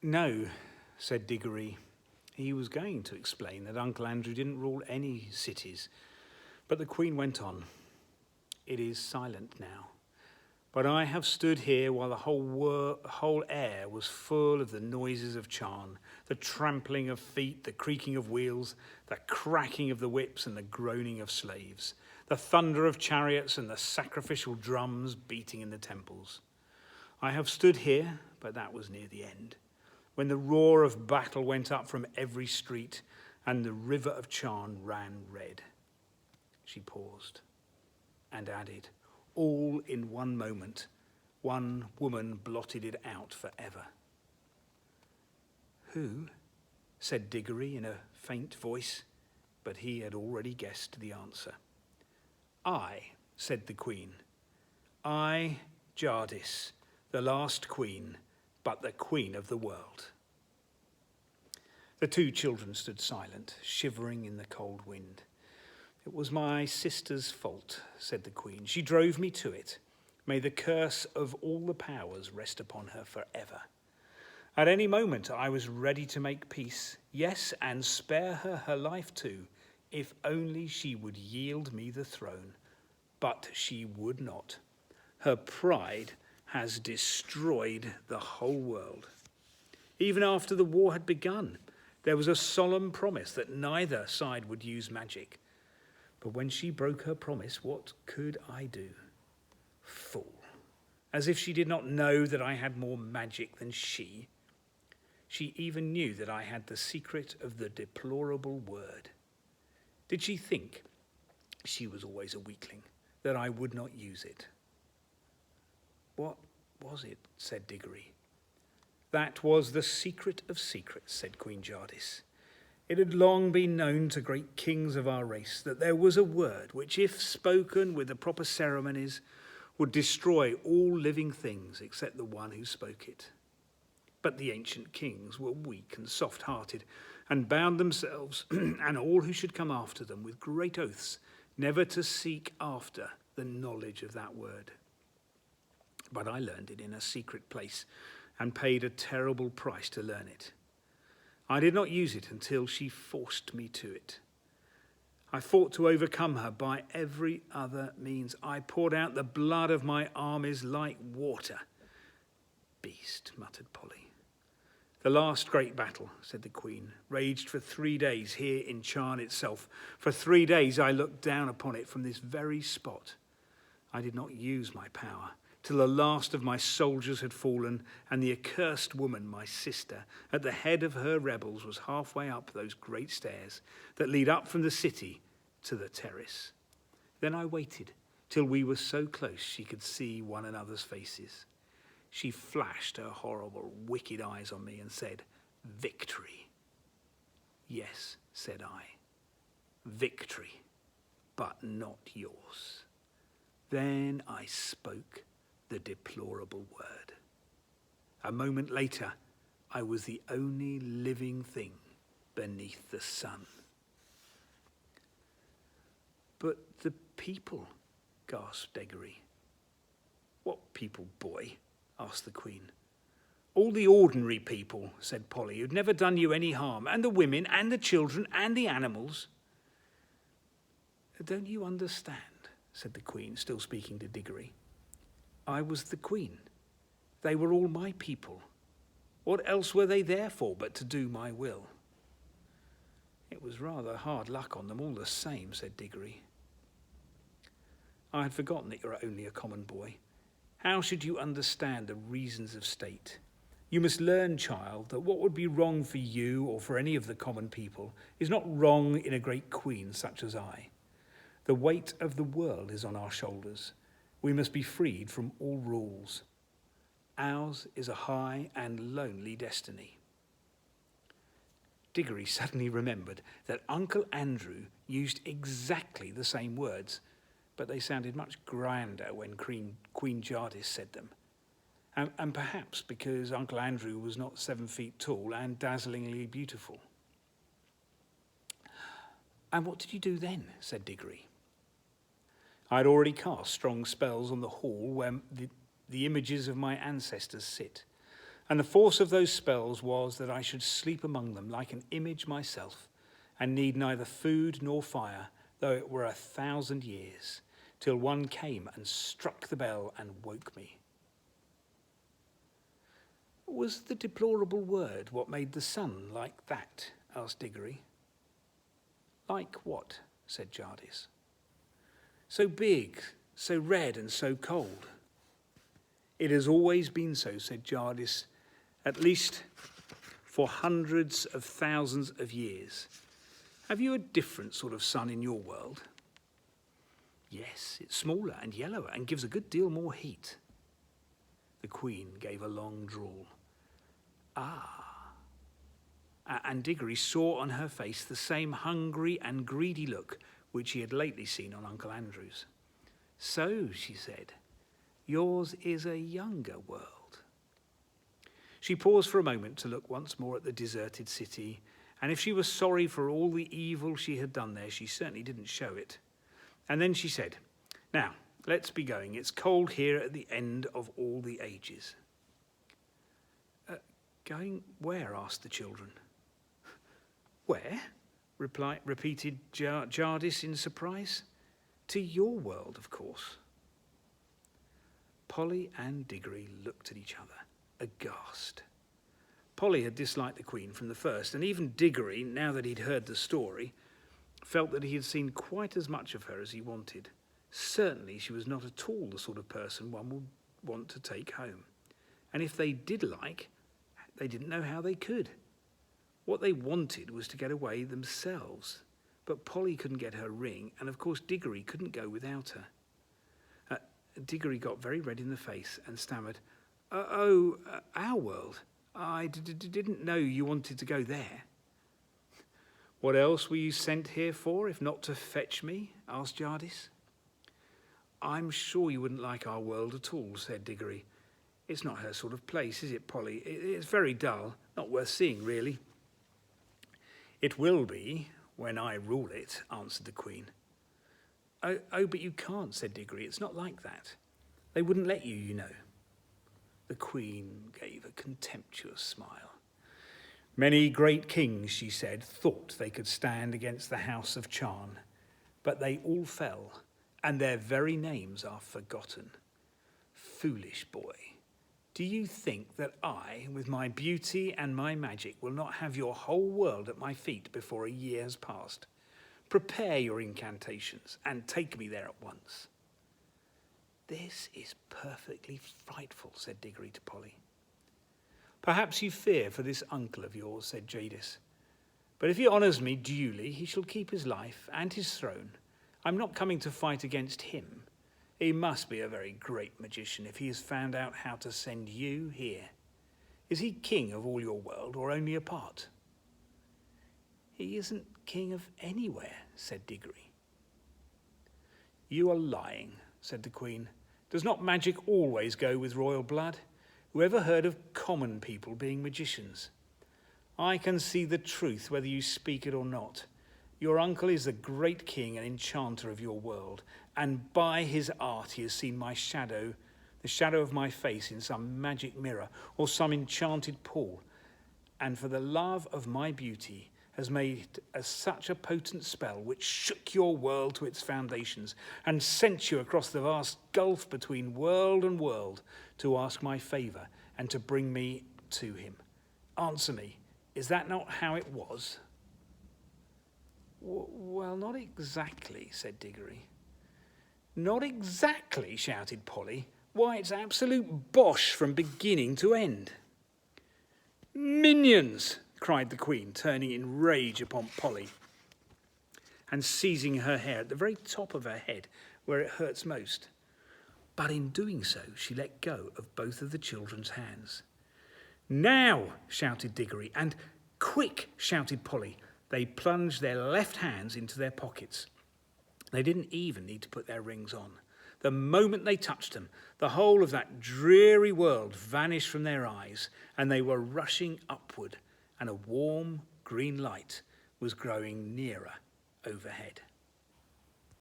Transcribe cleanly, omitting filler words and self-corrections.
No, said Diggory. He was going to explain that Uncle Andrew didn't rule any cities, but the Queen went on. It is silent now, but I have stood here while the whole air was full of the noises of Charn, the trampling of feet, the creaking of wheels, the cracking of the whips and the groaning of slaves, the thunder of chariots and the sacrificial drums beating in the temples. I have stood here, but that was near the end, when the roar of battle went up from every street and the river of Charn ran red. She paused and added, all in one moment, one woman blotted it out forever. Who? Said Diggory in a faint voice, but he had already guessed the answer. I, said the Queen. I, Jardis, the last queen, but the queen of the world. The two children stood silent, shivering in the cold wind. It was my sister's fault, said the Queen. She drove me to it. May the curse of all the powers rest upon her forever. At any moment I was ready to make peace, yes, and spare her life too, if only she would yield me the throne. But she would not. Her pride has destroyed the whole world. Even after the war had begun, there was a solemn promise that neither side would use magic. But when she broke her promise, what could I do? Fool. As if she did not know that I had more magic than she. She even knew that I had the secret of the deplorable word. Did she think, she was always a weakling, that I would not use it? What was it? Said Diggory. That was the secret of secrets, said Queen Jardis. It had long been known to great kings of our race that there was a word which, if spoken with the proper ceremonies, would destroy all living things except the one who spoke it. But the ancient kings were weak and soft-hearted, and bound themselves, and all who should come after them, with great oaths, never to seek after the knowledge of that word. But I learned it in a secret place, and paid a terrible price to learn it. I did not use it until she forced me to it. I fought to overcome her by every other means. I poured out the blood of my armies like water. Beast, muttered Polly. The last great battle, said the Queen, raged for 3 days here in Charn itself. For 3 days I looked down upon it from this very spot. I did not use my power till the last of my soldiers had fallen, and the accursed woman, my sister, at the head of her rebels, was halfway up those great stairs that lead up from the city to the terrace. Then I waited till we were so close she could see one another's faces. She flashed her horrible, wicked eyes on me and said, "Victory." Yes, said I, victory, but not yours. Then I spoke the deplorable word. A moment later, I was the only living thing beneath the sun. But the people, gasped Diggory. What people, boy? Asked the Queen. All the ordinary people, said Polly, who'd never done you any harm, and the women, and the children, and the animals. Don't you understand, said the Queen, still speaking to Diggory. I was the Queen. They were all my people. What else were they there for but to do my will? It was rather hard luck on them all the same, said Diggory. I had forgotten that you're only a common boy. How should you understand the reasons of state? You must learn, child, that what would be wrong for you or for any of the common people is not wrong in a great queen such as I. The weight of the world is on our shoulders. We must be freed from all rules. Ours is a high and lonely destiny. Diggory suddenly remembered that Uncle Andrew used exactly the same words, but they sounded much grander when Queen Jardis said them. And perhaps because Uncle Andrew was not 7 feet tall and dazzlingly beautiful. And what did you do then? Said Diggory. I had already cast strong spells on the hall where the images of my ancestors sit. And the force of those spells was that I should sleep among them like an image myself, and need neither food nor fire, though it were 1,000 years, till one came and struck the bell and woke me. Was the deplorable word what made the sun like that? Asked Diggory. Like what? Said Jardice. So big, so red and so cold. It has always been so, said Jardice, at least for hundreds of thousands of years. Have you a different sort of sun in your world? Yes, it's smaller and yellower and gives a good deal more heat. The Queen gave a long drawl. Ah. And Diggory saw on her face the same hungry and greedy look which he had lately seen on Uncle Andrew's. So, she said, yours is a younger world. She paused for a moment to look once more at the deserted city, and if she was sorry for all the evil she had done there, she certainly didn't show it. And then she said, now, let's be going. It's cold here at the end of all the ages. Going where? Asked the children. Where? Repeated Jardice in surprise. To your world, of course. Polly and Diggory looked at each other, aghast. Polly had disliked the Queen from the first, and even Diggory, now that he'd heard the story, felt that he had seen quite as much of her as he wanted. Certainly she was not at all the sort of person one would want to take home. And if they did like, they didn't know how they could. What they wanted was to get away themselves. But Polly couldn't get her ring, and of course Diggory couldn't go without her. Diggory got very red in the face and stammered, our world. I didn't know you wanted to go there. What else were you sent here for, if not to fetch me? Asked Jardice. I'm sure you wouldn't like our world at all, said Diggory. It's not her sort of place, is it, Polly? It's very dull, not worth seeing, really. It will be, when I rule it, answered the Queen. Oh, but you can't, said Diggory. It's not like that. They wouldn't let you, you know. The Queen gave a contemptuous smile. Many great kings, she said, thought they could stand against the house of Charn, but they all fell, and their very names are forgotten. Foolish boy, do you think that I, with my beauty and my magic, will not have your whole world at my feet before a year has passed? Prepare your incantations and take me there at once. This is perfectly frightful, said Diggory to Polly. Perhaps you fear for this uncle of yours, said Jardice. But if he honours me duly, he shall keep his life and his throne. I'm not coming to fight against him. He must be a very great magician if he has found out how to send you here. Is he king of all your world or only a part? He isn't king of anywhere, said Diggory. You are lying, said the Queen. Does not magic always go with royal blood? Whoever heard of common people being magicians? I can see the truth whether you speak it or not. Your uncle is the great king and enchanter of your world, and by his art he has seen my shadow, the shadow of my face in some magic mirror or some enchanted pool, and for the love of my beauty has made such a potent spell which shook your world to its foundations and sent you across the vast gulf between world and world to ask my favour and to bring me to him. Answer me, is that not how it was? Well, not exactly, said Diggory. Not exactly, shouted Polly. Why, it's absolute bosh from beginning to end. Minions, cried the Queen, turning in rage upon Polly and seizing her hair at the very top of her head where it hurts most. But in doing so, she let go of both of the children's hands. Now, shouted Diggory, and quick, shouted Polly. They plunged their left hands into their pockets. They didn't even need to put their rings on. The moment they touched them, the whole of that dreary world vanished from their eyes, and they were rushing upward, and a warm green light was growing nearer overhead.